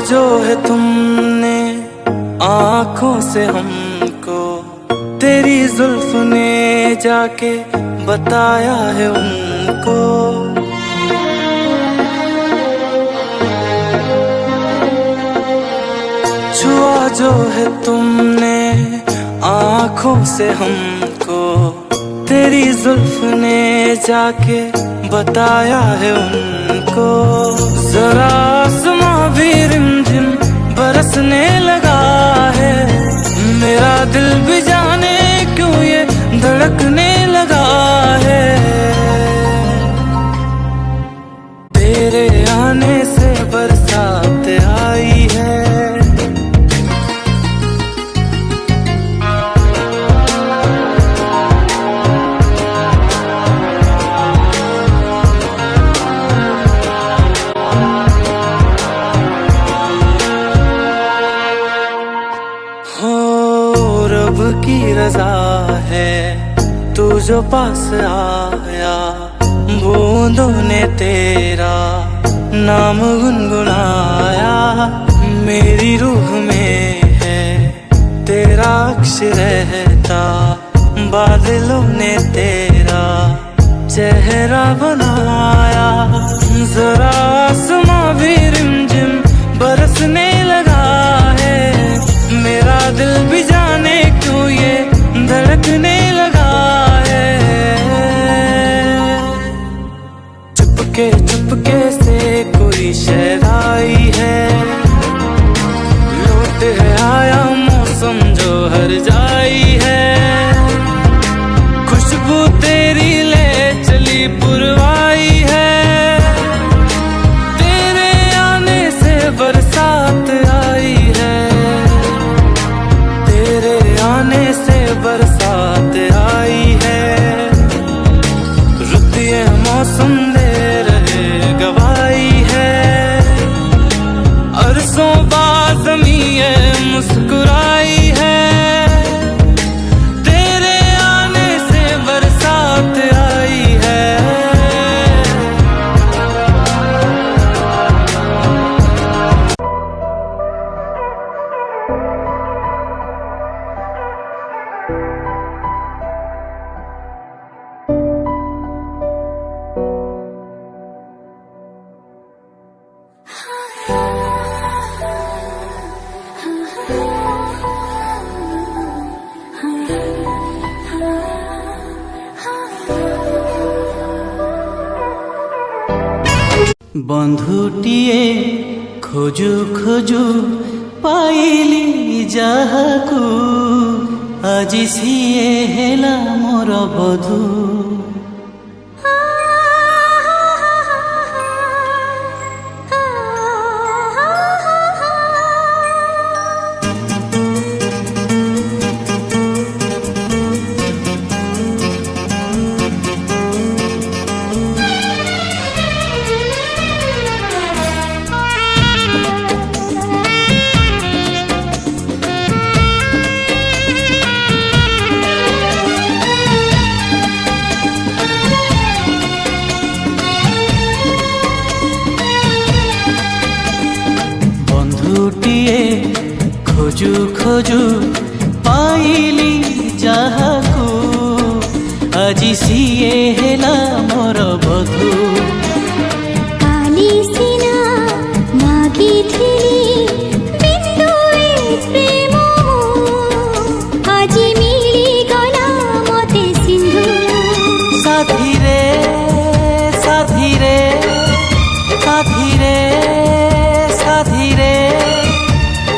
जो है तुमने आँखों से हमको, तेरी जुल्फ ने जाके बताया है उनको। छुआ जो है तुमने आँखों से हमको, तेरी जुल्फ ने जाके बताया है उनको। जरा आसमां भी रिमझिम बरसने लगा है, मेरा दिल भी जाने क्यों ये धड़कने लगा है। तेरे आने से बरसात आई है, रब की रजा है तू जो पास आया, बूंदों ने तेरा नाम गुनगुनाया। मेरी रूह में है तेरा अक्स रहता, बादलों ने तेरा चेहरा बनाया। जरा आसमां भी रिमझिम बरसने लगा है, मेरा दिल भी जाने क्यों ये धड़कने लगा है। चुपके चुपके से कोई शहर आई है, लौट है आया मौसम जो हर जाई है। खुशबू तेरी ले चली पुरवाई है, तेरे आने से बरसात आई है, आने से बरसात आई है। रुत ये मौसम दे रहे गवाही है, अरसों बाद ज़मीं मुस्कुराई है। तेरे आने से बरसात आई है। बंधुटिए खोजु खोजु पाइली जाहाकू, आजी सिए हेला मोर बधू। खोजु खोजु पाइली जाहाकू, आजी सिए हेला मोर बधू। काली सिना मागिथिली बिन्दुए प्रेम, आजी मिली गला मते सिंधु। साथी रे साथी रे साथी रे साथी रे,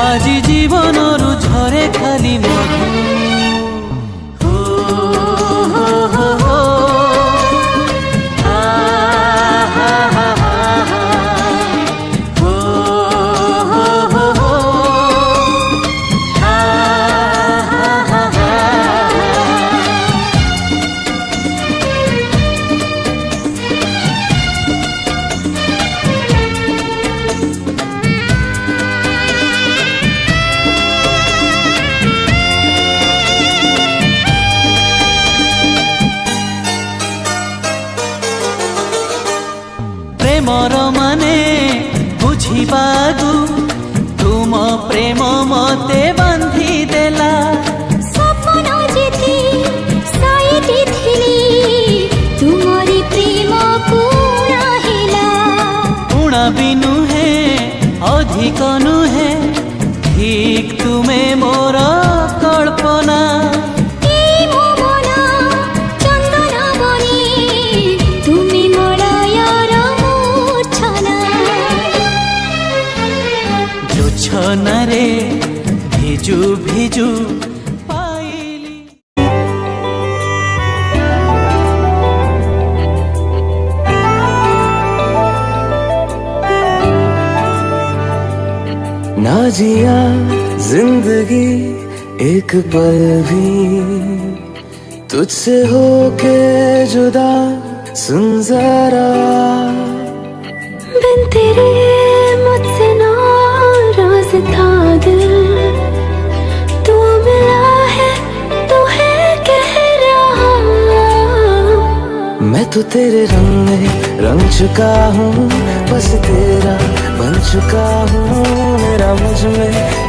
आजी जीवनरु झरे खाली मधु। मते बांधी देला सपन जेते साइटी थिली तुमरी प्रेम पूरा हेला उणा बिनु है अधिक नुहे ठीक तुमे मोर कल्पना এই মোমনা চন্দন বনে তুমি মলয়র মূর্ছনা जोछना रे भिजु भिजु पाइली ना जिया जिंदगी एक पल भी तुझसे होके जुदा सुन जरा बिन तेरे मुझसे नाराज था दिल तू मिला है तू है कह रहा मैं तो तेरे रंग में रंग चुका हूँ बस तेरा बन चुका हूँ मेरा मुझ में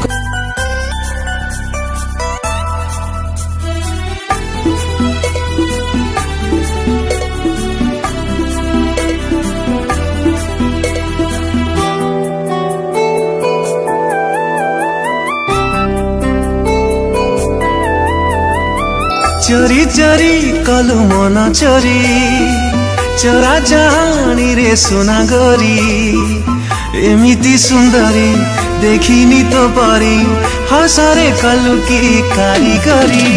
चोरी चोरी कलु मन चोरी चोरा चाहाणी रे सुना गोरी एमिति सुंदरी देखिनी तो परी हसरे कलु की कारीगरी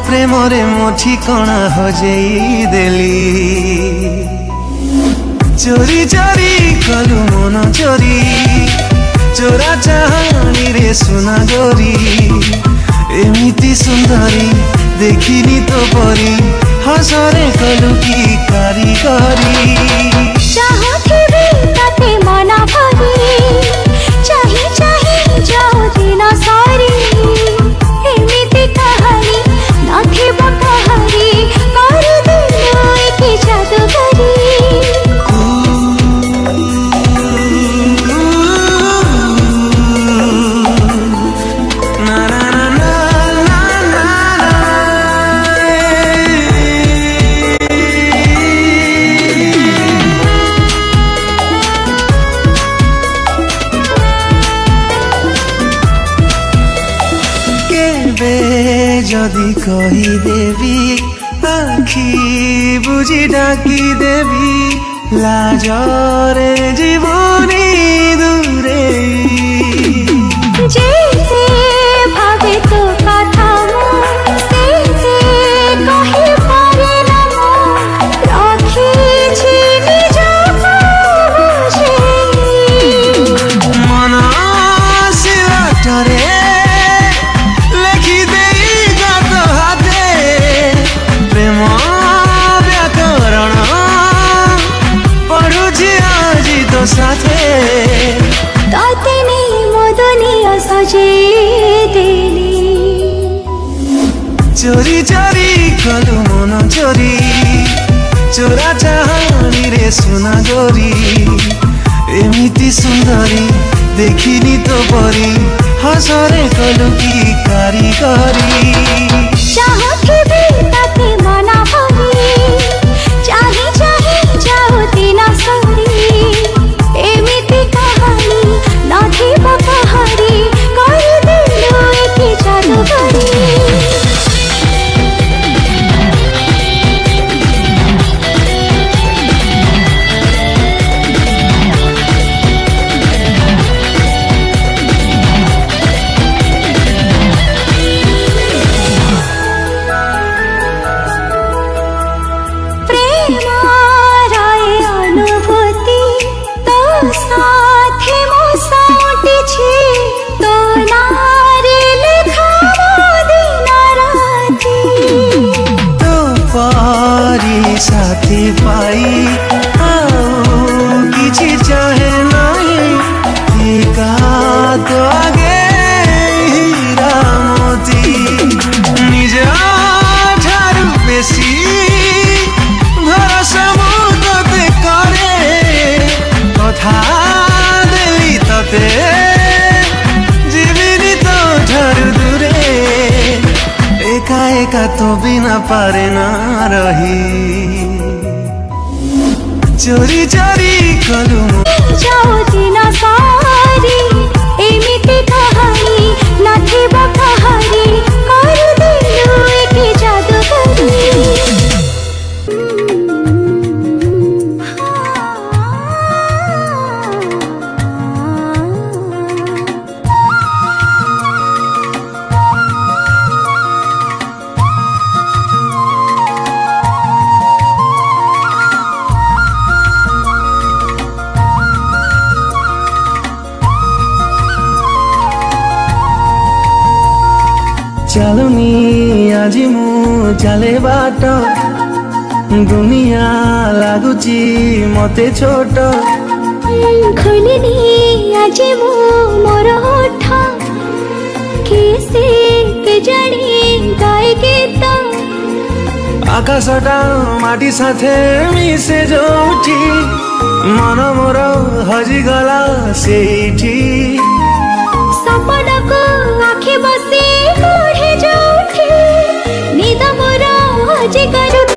प्रेमरे मो ठिकाना हजेई देली चोरी चोरी कलु मन चोरी चोरा चाहाणी रे सुना गोरी एमिति सुंदरी देखिनी तो परी हसरे कलु की कारीगरी चाहथिबी ताते मना भरी चाही चाही जाओ दिन सारी एमिति कहानी नाथे बकहारी कर दिलो एक जादूगरी जदि कही देवी आखि बुझी डाकी देवी लाजरे जीवनी दूरे जेते भावे तो कथा सेते कहि पारे ना राखी छी निजको बुझे मन सिलाटरे लेखि देई गात हाते प्रेम व्याकरण पढुछि आजी तो साथे ताते नहीं मदनिया सजे देली चोरी चोरी कलु मन चोरी चोरा चाहाणी रे सुना गोरी एमिति सुंदरी देखिनी तो परी हसरे कलु की कारीगरी चाहथिबी ताते मना भरी चाही चाही जाओ दिन सारी एमिति कहानी नाथे बकहारी कर दिलो एक जादूगरी साथी पाई किछि चाहे नहीं का तो आगे हीरा मोती निज ठारू बेसी भरोसा मुझे करे कथा देली तते जीविनी तो ठारू दूरे एका एका तो बिना पारे ना रही चोरी चोरी कलू जाओ दिन सारी एमिति कहानी नथिबा कहानी कर दिलु एके जादूगरी चलुनी आजी मु चले बाट दुनिया लागुची मते छोट खुलनी आज मो मोर होठ किसे के जानी गाए गीत आकाशटा माटी साथे मिसे जोठी मन मोर हजिगला सेठी सपना को आँखें बसे ओढ़े जोठी निद मोर हजे करू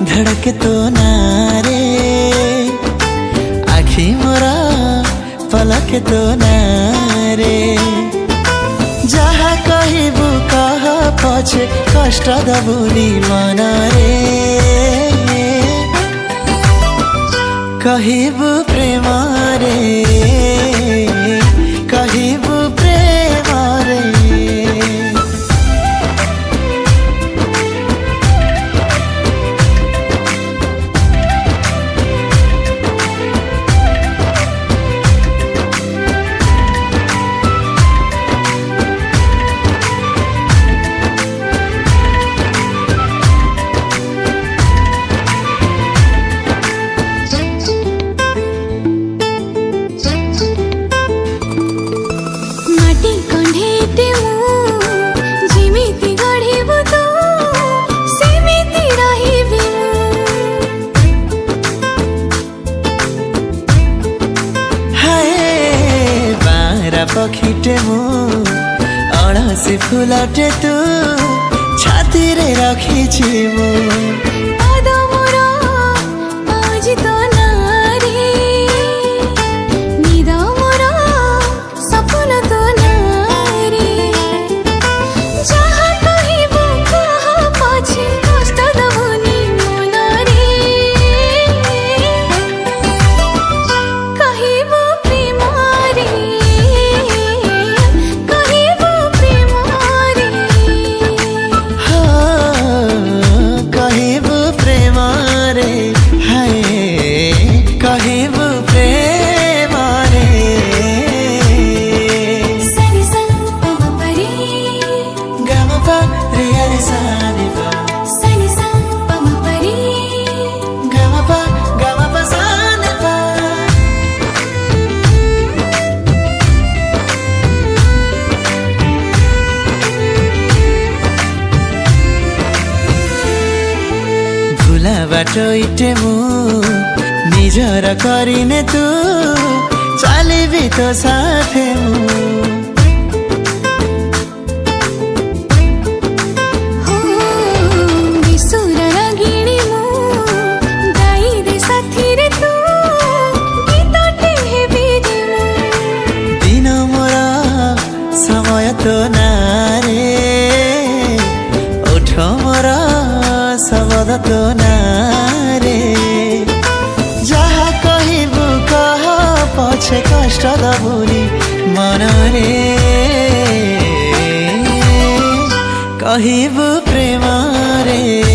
धड़के तो नारे आखी मोरा पलक तो नारे जहा कहबू कह पछे कष्ट दबुनी मन रे कहबू प्रेम रे कहबू प्रेम रे पखीटे मु अड़सी फुलटे तू छाती रे रखी मु कहबू बाट इटे मु निजर करिने तू चलिबी तो साथे मु तो नारे उठ मोर शब्द तो नारे जहा कहबू कह पछे कष्ट दबुनी मन रे कहबू प्रेम रे।